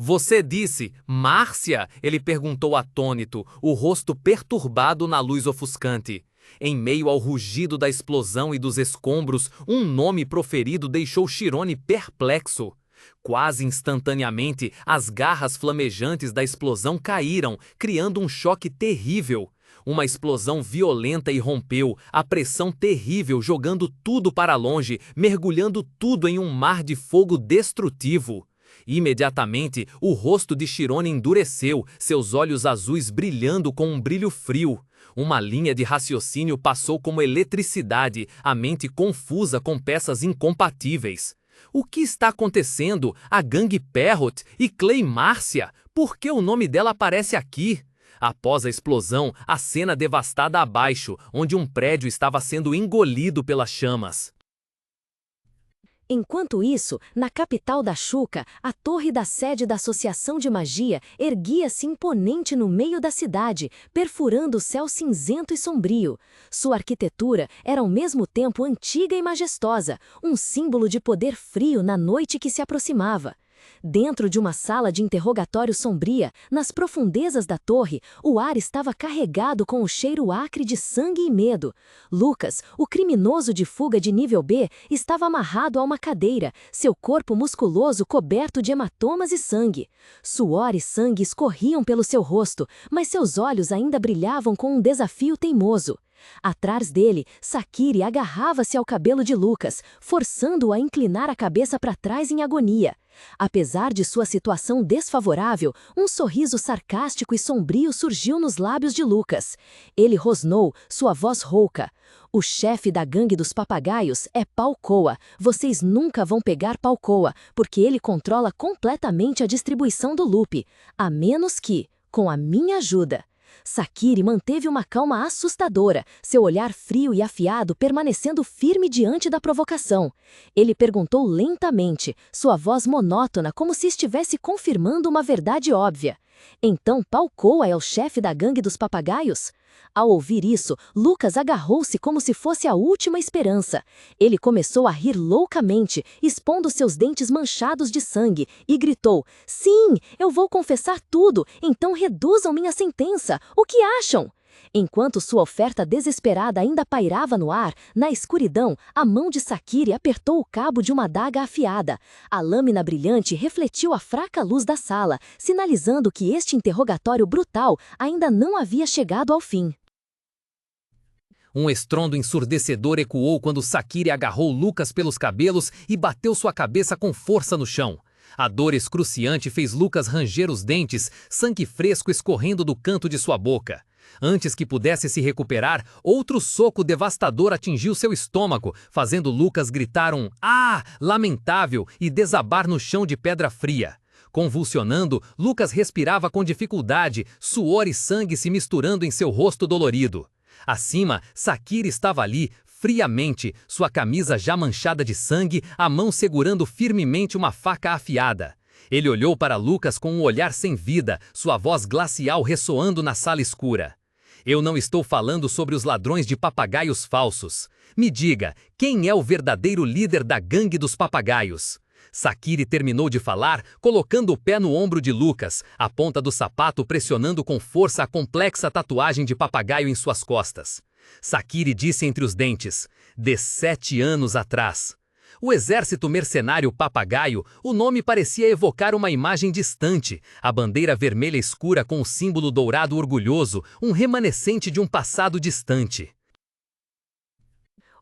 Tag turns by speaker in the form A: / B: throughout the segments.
A: Você disse, Márcia? Ele perguntou atônito, o rosto perturbado na luz ofuscante. Em meio ao rugido da explosão e dos escombros, um nome proferido deixou Chirone perplexo. Quase instantaneamente, as garras flamejantes da explosão caíram, criando um choque terrível. Uma explosão violenta irrompeu, a pressão terrível jogando tudo para longe, mergulhando tudo em um mar de fogo destrutivo. Imediatamente, o rosto de Chirone endureceu, seus olhos azuis brilhando com um brilho frio. Uma linha de raciocínio passou como eletricidade, a mente confusa com peças incompatíveis. O que está acontecendo? A gangue Perrot e Clay Márcia? Por que o nome dela aparece aqui? Após a explosão, a cena devastada abaixo, onde um prédio estava sendo engolido pelas chamas.
B: Enquanto isso, na capital da Chuca, a torre da sede da Associação de Magia erguia-se imponente no meio da cidade, perfurando o céu cinzento e sombrio. Sua arquitetura era ao mesmo tempo antiga e majestosa, um símbolo de poder frio na noite que se aproximava. Dentro de uma sala de interrogatório sombria, nas profundezas da torre, o ar estava carregado com o cheiro acre de sangue e medo. Lucas, o criminoso de fuga de nível B, estava amarrado a uma cadeira, seu corpo musculoso coberto de hematomas e sangue. Suor e sangue escorriam pelo seu rosto, mas seus olhos ainda brilhavam com um desafio teimoso. Atrás dele, Sakiri agarrava-se ao cabelo de Lucas, forçando-o a inclinar a cabeça para trás em agonia. Apesar de sua situação desfavorável, um sorriso sarcástico e sombrio surgiu nos lábios de Lucas. Ele rosnou, sua voz rouca. O chefe da gangue dos papagaios é Palcoa. Vocês nunca vão pegar Palcoa, porque ele controla completamente a distribuição do loop, a menos que, com a minha ajuda. Sakiri manteve uma calma assustadora, seu olhar frio e afiado permanecendo firme diante da provocação. Ele perguntou lentamente, sua voz monótona como se estivesse confirmando uma verdade óbvia. Então Palcoa é o chefe da gangue dos papagaios? Ao ouvir isso, Lucas agarrou-se como se fosse a última esperança. Ele começou a rir loucamente, expondo seus dentes manchados de sangue, e gritou: "Sim, eu vou confessar tudo, então reduzam minha sentença. O que acham?" Enquanto sua oferta desesperada ainda pairava no ar, na escuridão, a mão de Sakiri apertou o cabo de uma adaga afiada. A lâmina brilhante refletiu a fraca luz da sala, sinalizando que este interrogatório brutal ainda não havia chegado ao fim.
A: Um estrondo ensurdecedor ecoou quando Sakiri agarrou Lucas pelos cabelos e bateu sua cabeça com força no chão. A dor excruciante fez Lucas ranger os dentes, sangue fresco escorrendo do canto de sua boca. Antes que pudesse se recuperar, outro soco devastador atingiu seu estômago, fazendo Lucas gritar um "ah" lamentável e desabar no chão de pedra fria. Convulsionando, Lucas respirava com dificuldade, suor e sangue se misturando em seu rosto dolorido. Acima, Sakiri estava ali, friamente, sua camisa já manchada de sangue, a mão segurando firmemente uma faca afiada. Ele olhou para Lucas com um olhar sem vida, sua voz glacial ressoando na sala escura. "Eu não estou falando sobre os ladrões de papagaios falsos. Me diga, quem é o verdadeiro líder da gangue dos papagaios?" Sakiri terminou de falar, colocando o pé no ombro de Lucas, a ponta do sapato pressionando com força a complexa tatuagem de papagaio em suas costas. Sakiri disse entre os dentes: "17 anos atrás." O exército mercenário papagaio, o nome parecia evocar uma imagem distante, a bandeira vermelha escura com o símbolo dourado orgulhoso, um remanescente de um passado distante.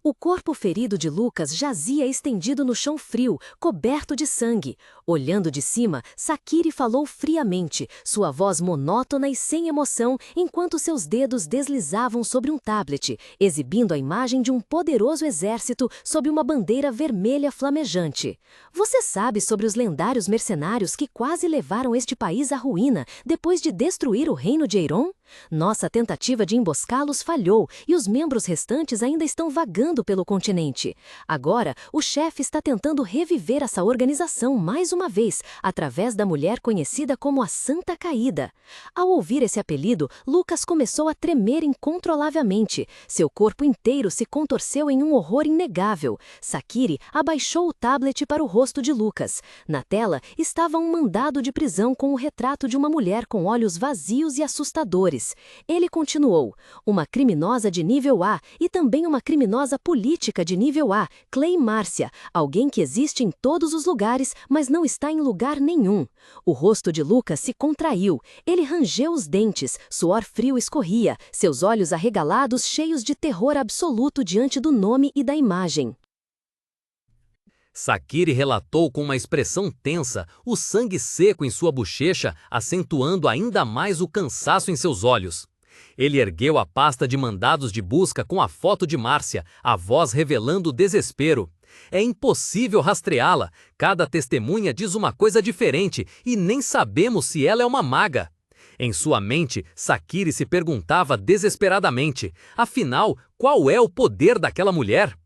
B: O corpo ferido de Lucas jazia estendido no chão frio, coberto de sangue. Olhando de cima, Sakiri falou friamente, sua voz monótona e sem emoção, enquanto seus dedos deslizavam sobre um tablet, exibindo a imagem de um poderoso exército sob uma bandeira vermelha flamejante. "Você sabe sobre os lendários mercenários que quase levaram este país à ruína depois de destruir o reino de Eiron? Nossa tentativa de emboscá-los falhou e os membros restantes ainda estão vagando pelo continente. Agora, o chefe está tentando reviver essa organização mais uma vez, através da mulher conhecida como a Santa Caída. Ao ouvir esse apelido, Lucas começou a tremer incontrolavelmente. Seu corpo inteiro se contorceu em um horror inegável. Sakiri abaixou o tablet para o rosto de Lucas. Na tela estava um mandado de prisão com o retrato de uma mulher com olhos vazios e assustadores. Ele continuou: uma criminosa de nível A e também uma criminosa política de nível A, Clay Márcia, alguém que existe em todos os lugares, mas não está em lugar nenhum. O rosto de Lucas se contraiu. Ele rangeu os dentes, suor frio escorria, seus olhos arregalados cheios de terror absoluto diante do nome e da imagem.
A: Sakiri relatou com uma expressão tensa, o sangue seco em sua bochecha, acentuando ainda mais o cansaço em seus olhos. Ele ergueu a pasta de mandados de busca com a foto de Márcia, a voz revelando desespero. É impossível rastreá-la. Cada testemunha diz uma coisa diferente e nem sabemos se ela é uma maga. Em sua mente, Sakiri se perguntava desesperadamente: afinal, qual é o poder daquela mulher?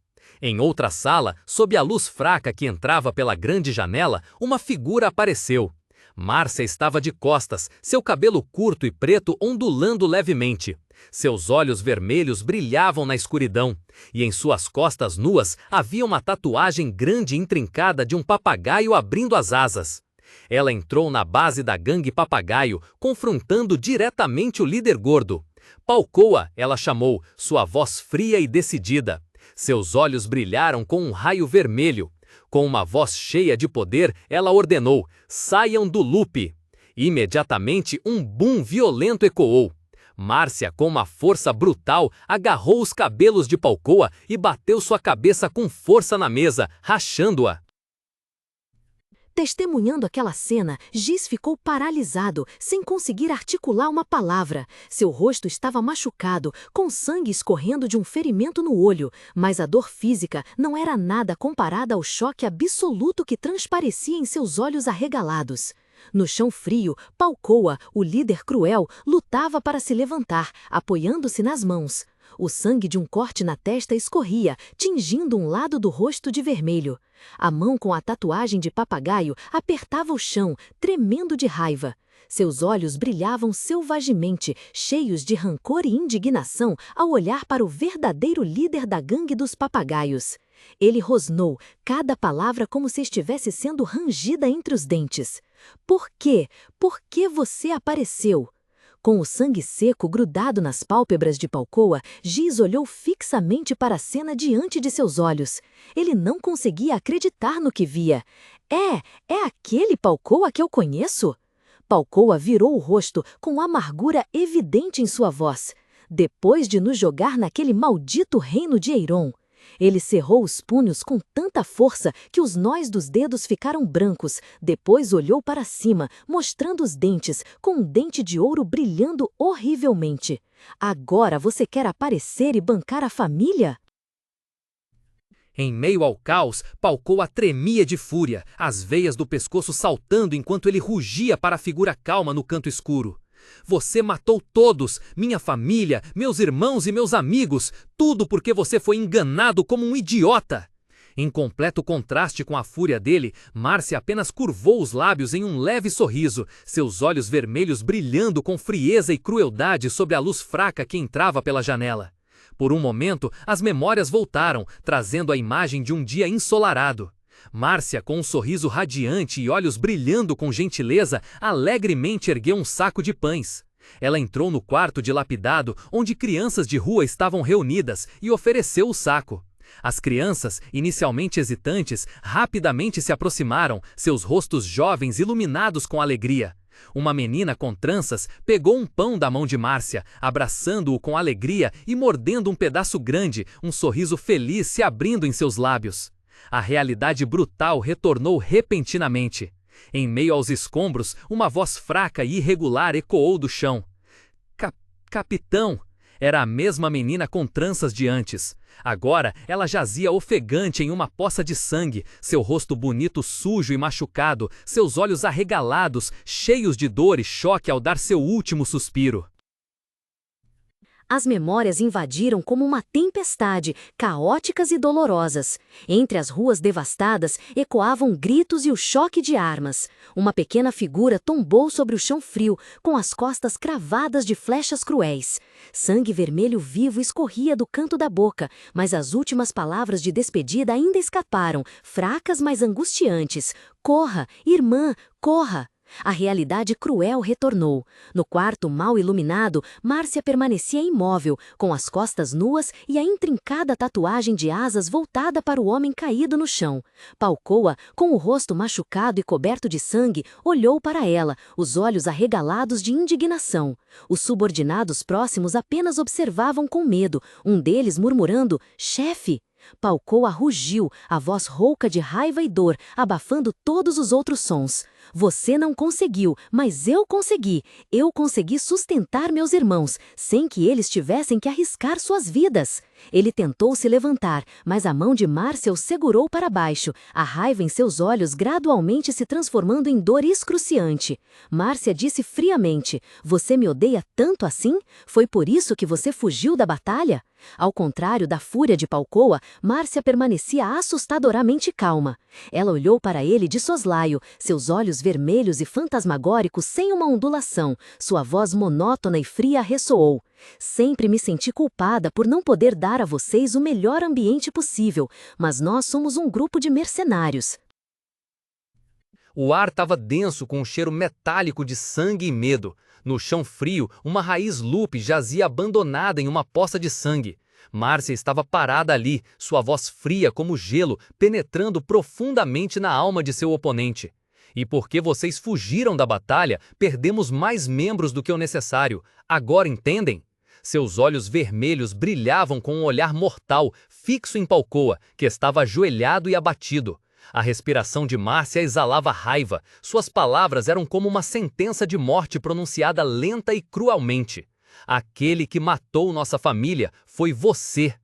A: Em outra sala, sob a luz fraca que entrava pela grande janela, uma figura apareceu. Márcia estava de costas, seu cabelo curto e preto ondulando levemente. Seus olhos vermelhos brilhavam na escuridão, e em suas costas nuas havia uma tatuagem grande e intrincada de um papagaio abrindo as asas. Ela entrou na base da gangue Papagaio, confrontando diretamente o líder gordo. Palcoa, ela chamou, sua voz fria e decidida. Seus olhos brilharam com um raio vermelho. Com uma voz cheia de poder, ela ordenou: saiam do loop. Imediatamente, um boom violento ecoou. Márcia, com uma força brutal, agarrou os cabelos de Palcoa e bateu sua cabeça com força na mesa, rachando-a.
B: Testemunhando aquela cena, Giz ficou paralisado, sem conseguir articular uma palavra. Seu rosto estava machucado, com sangue escorrendo de um ferimento no olho, mas a dor física não era nada comparada ao choque absoluto que transparecia em seus olhos arregalados. No chão frio, Palcoa, o líder cruel, lutava para se levantar, apoiando-se nas mãos. O sangue de um corte na testa escorria, tingindo um lado do rosto de vermelho. A mão com a tatuagem de papagaio apertava o chão, tremendo de raiva. Seus olhos brilhavam selvagemente, cheios de rancor e indignação ao olhar para o verdadeiro líder da gangue dos papagaios. Ele rosnou, cada palavra como se estivesse sendo rangida entre os dentes. Por quê? Por que você apareceu? Com o sangue seco grudado nas pálpebras de Palcoa, Giz olhou fixamente para a cena diante de seus olhos. Ele não conseguia acreditar no que via. É aquele Palcoa que eu conheço? Palcoa virou o rosto com amargura evidente em sua voz. Depois de nos jogar naquele maldito reino de Eiron. Ele cerrou os punhos com tanta força que os nós dos dedos ficaram brancos. Depois olhou para cima, mostrando os dentes, com um dente de ouro brilhando horrivelmente. Agora você quer aparecer e bancar a família?
A: Em meio ao caos, Palcoa tremia de fúria, as veias do pescoço saltando enquanto ele rugia para a figura calma no canto escuro. Você matou todos, minha família, meus irmãos e meus amigos, tudo porque você foi enganado como um idiota. Em completo contraste com a fúria dele, Márcia apenas curvou os lábios em um leve sorriso, seus olhos vermelhos brilhando com frieza e crueldade sobre a luz fraca que entrava pela janela. Por um momento, as memórias voltaram, trazendo a imagem de um dia ensolarado. Márcia, com um sorriso radiante e olhos brilhando com gentileza, alegremente ergueu um saco de pães. Ela entrou no quarto dilapidado, onde crianças de rua estavam reunidas, e ofereceu o saco. As crianças, inicialmente hesitantes, rapidamente se aproximaram, seus rostos jovens iluminados com alegria. Uma menina com tranças pegou um pão da mão de Márcia, abraçando-o com alegria e mordendo um pedaço grande, um sorriso feliz se abrindo em seus lábios. A realidade brutal retornou repentinamente. Em meio aos escombros, uma voz fraca e irregular ecoou do chão. Capitão! Era a mesma menina com tranças de antes. Agora, ela jazia ofegante em uma poça de sangue, seu rosto bonito sujo e machucado, seus olhos arregalados, cheios de dor e choque ao dar seu último suspiro.
B: As memórias invadiram como uma tempestade, caóticas e dolorosas. Entre as ruas devastadas, ecoavam gritos e o choque de armas. Uma pequena figura tombou sobre o chão frio, com as costas cravadas de flechas cruéis. Sangue vermelho vivo escorria do canto da boca, mas as últimas palavras de despedida ainda escaparam, fracas mas angustiantes. Corra, irmã, corra! A realidade cruel retornou. No quarto mal iluminado, Márcia permanecia imóvel, com as costas nuas e a intrincada tatuagem de asas voltada para o homem caído no chão. Palcoa, com o rosto machucado e coberto de sangue, olhou para ela, os olhos arregalados de indignação. Os subordinados próximos apenas observavam com medo, um deles murmurando: "Chefe!" Palcoa rugiu, a voz rouca de raiva e dor, abafando todos os outros sons. "Você não conseguiu, mas eu consegui. Eu consegui sustentar meus irmãos, sem que eles tivessem que arriscar suas vidas." Ele tentou se levantar, mas a mão de Márcia o segurou para baixo, a raiva em seus olhos gradualmente se transformando em dor excruciante. Márcia disse friamente: "Você me odeia tanto assim? Foi por isso que você fugiu da batalha?" Ao contrário da fúria de Palcoa, Márcia permanecia assustadoramente calma. Ela olhou para ele de soslaio, seus olhos vermelhos e fantasmagóricos sem uma ondulação. Sua voz monótona e fria ressoou: "Sempre me senti culpada por não poder dar a vocês o melhor ambiente possível, mas nós somos um grupo de mercenários."
A: O ar estava denso com um cheiro metálico de sangue e medo. No chão frio, uma raiz lupe jazia abandonada em uma poça de sangue. Márcia estava parada ali, sua voz fria como gelo, penetrando profundamente na alma de seu oponente. "E porque vocês fugiram da batalha, perdemos mais membros do que o necessário. Agora entendem?" Seus olhos vermelhos brilhavam com um olhar mortal, fixo em Palcoa, que estava ajoelhado e abatido. A respiração de Márcia exalava raiva. Suas palavras eram como uma sentença de morte pronunciada lenta e cruelmente. "Aquele que matou nossa família foi você."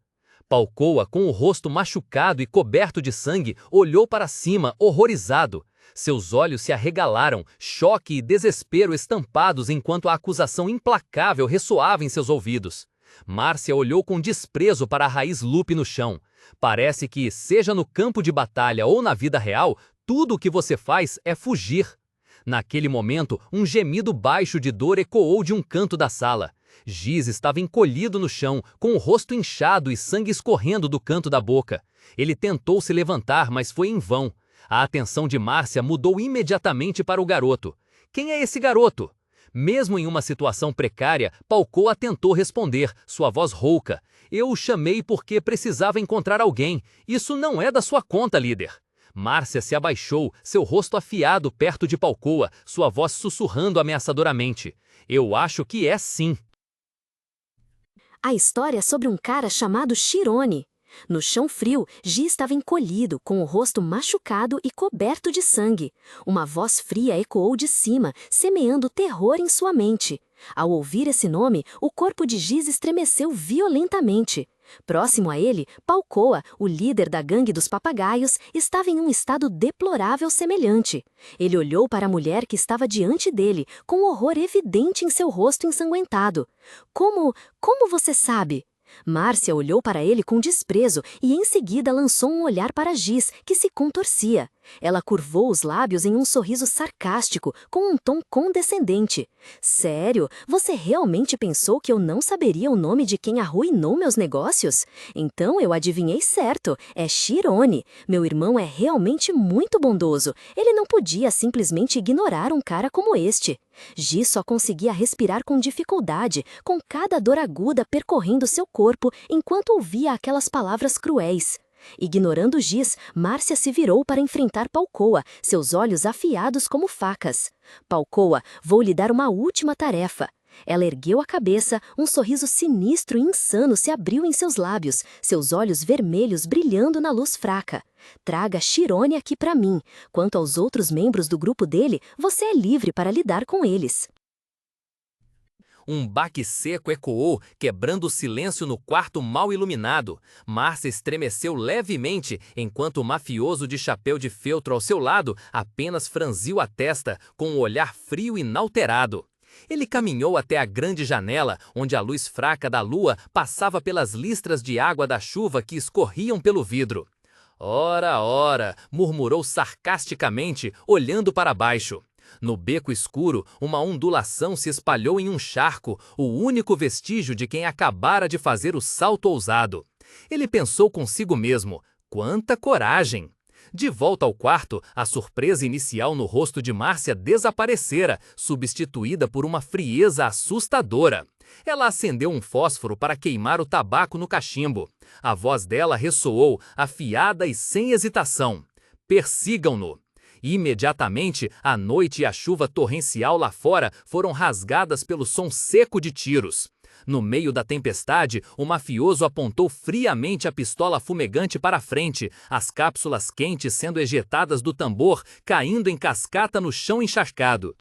A: Palcoa, com o rosto machucado e coberto de sangue, olhou para cima, horrorizado. Seus olhos se arregalaram, choque e desespero estampados enquanto a acusação implacável ressoava em seus ouvidos. Márcia olhou com desprezo para a raiz lupe no chão. "Parece que, seja no campo de batalha ou na vida real, tudo o que você faz é fugir." Naquele momento, um gemido baixo de dor ecoou de um canto da sala. Giz estava encolhido no chão, com o rosto inchado e sangue escorrendo do canto da boca. Ele tentou se levantar, mas foi em vão. A atenção de Márcia mudou imediatamente para o garoto. "Quem é esse garoto?" Mesmo em uma situação precária, Palcoa tentou responder, sua voz rouca: "Eu o chamei porque precisava encontrar alguém. Isso não é da sua conta, líder." Márcia se abaixou, seu rosto afiado perto de Palcoa, sua voz sussurrando ameaçadoramente: "Eu acho que é sim."
B: A história é sobre um cara chamado Chirone. No chão frio, Gi estava encolhido, com o rosto machucado e coberto de sangue. Uma voz fria ecoou de cima, semeando terror em sua mente. Ao ouvir esse nome, o corpo de Giz estremeceu violentamente. Próximo a ele, Palcoa, o líder da gangue dos papagaios, estava em um estado deplorável semelhante. Ele olhou para a mulher que estava diante dele, com horror evidente em seu rosto ensanguentado. Como você sabe?" Márcia olhou para ele com desprezo e em seguida lançou um olhar para Giz, que se contorcia. Ela curvou os lábios em um sorriso sarcástico, com um tom condescendente. "Sério? Você realmente pensou que eu não saberia o nome de quem arruinou meus negócios? Então eu adivinhei certo, é Chirone. Meu irmão é realmente muito bondoso. Ele não podia simplesmente ignorar um cara como este." Gi só conseguia respirar com dificuldade, com cada dor aguda percorrendo seu corpo enquanto ouvia aquelas palavras cruéis. Ignorando Giz, Márcia se virou para enfrentar Palcoa, seus olhos afiados como facas. "Palcoa, vou lhe dar uma última tarefa." Ela ergueu a cabeça, um sorriso sinistro e insano se abriu em seus lábios, seus olhos vermelhos brilhando na luz fraca. "Traga Chirone aqui para mim. Quanto aos outros membros do grupo dele, você é livre para lidar com eles."
A: Um baque seco ecoou, quebrando o silêncio no quarto mal iluminado. Márcia estremeceu levemente, enquanto o mafioso de chapéu de feltro ao seu lado apenas franziu a testa, com um olhar frio e inalterado. Ele caminhou até a grande janela, onde a luz fraca da lua passava pelas listras de água da chuva que escorriam pelo vidro. Ora, ora, murmurou sarcasticamente, olhando para baixo. No beco escuro, uma ondulação se espalhou em um charco, o único vestígio de quem acabara de fazer o salto ousado. Ele pensou consigo mesmo: quanta coragem! De volta ao quarto, a surpresa inicial no rosto de Márcia desaparecera, substituída por uma frieza assustadora. Ela acendeu um fósforo para queimar o tabaco no cachimbo. A voz dela ressoou, afiada e sem hesitação: persigam-no! Imediatamente, a noite e a chuva torrencial lá fora foram rasgadas pelo som seco de tiros. No meio da tempestade, o mafioso apontou friamente a pistola fumegante para a frente, as cápsulas quentes sendo ejetadas do tambor, caindo em cascata no chão encharcado.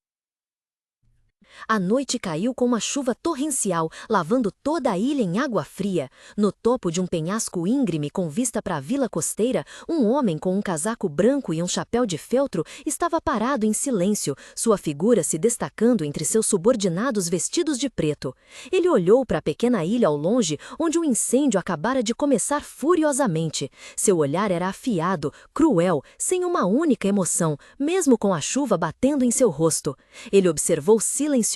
B: A noite caiu com uma chuva torrencial, lavando toda a ilha em água fria. No topo de um penhasco íngreme com vista para a vila costeira, um homem com um casaco branco e um chapéu de feltro estava parado em silêncio, sua figura se destacando entre seus subordinados vestidos de preto. Ele olhou para a pequena ilha ao longe, onde um incêndio acabara de começar furiosamente. Seu olhar era afiado, cruel, sem uma única emoção, mesmo com a chuva batendo em seu rosto. Ele observou silenciosamente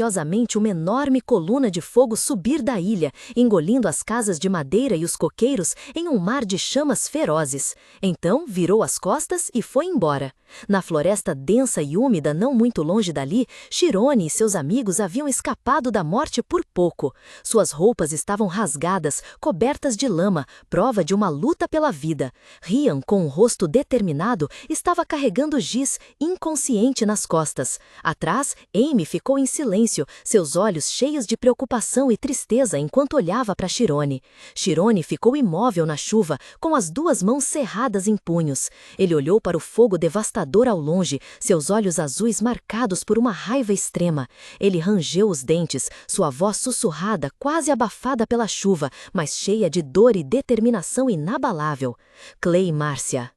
B: uma enorme coluna de fogo subir da ilha, engolindo as casas de madeira e os coqueiros em um mar de chamas ferozes. Então virou as costas e foi embora. Na floresta densa e úmida não muito longe dali, Chirone e seus amigos haviam escapado da morte por pouco. Suas roupas estavam rasgadas, cobertas de lama, prova de uma luta pela vida. Rian, com um rosto determinado, estava carregando giz, inconsciente nas costas. Atrás, Amy ficou em silêncio, seus olhos cheios de preocupação e tristeza enquanto olhava para Chirone. Chirone ficou imóvel na chuva, com as duas mãos cerradas em punhos. Ele olhou para o fogo devastador ao longe, seus olhos azuis marcados por uma raiva extrema. Ele rangeu os dentes, sua voz sussurrada, quase abafada pela chuva, mas cheia de dor e determinação inabalável. Clay e Márcia.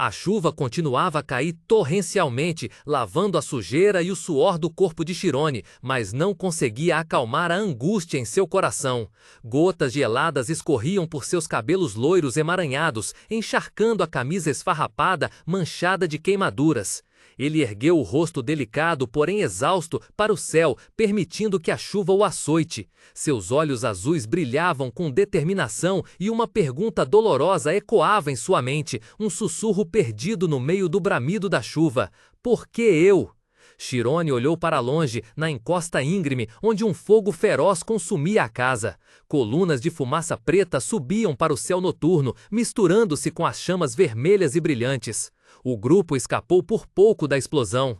A: A chuva continuava a cair torrencialmente, lavando a sujeira e o suor do corpo de Chirone, mas não conseguia acalmar a angústia em seu coração. Gotas geladas escorriam por seus cabelos loiros emaranhados, encharcando a camisa esfarrapada, manchada de queimaduras. Ele ergueu o rosto delicado, porém exausto, para o céu, permitindo que a chuva o açoite. Seus olhos azuis brilhavam com determinação e uma pergunta dolorosa ecoava em sua mente, um sussurro perdido no meio do bramido da chuva: por que eu? Chirone olhou para longe, na encosta íngreme, onde um fogo feroz consumia a casa. Colunas de fumaça preta subiam para o céu noturno, misturando-se com as chamas vermelhas e brilhantes. O grupo escapou por pouco da explosão.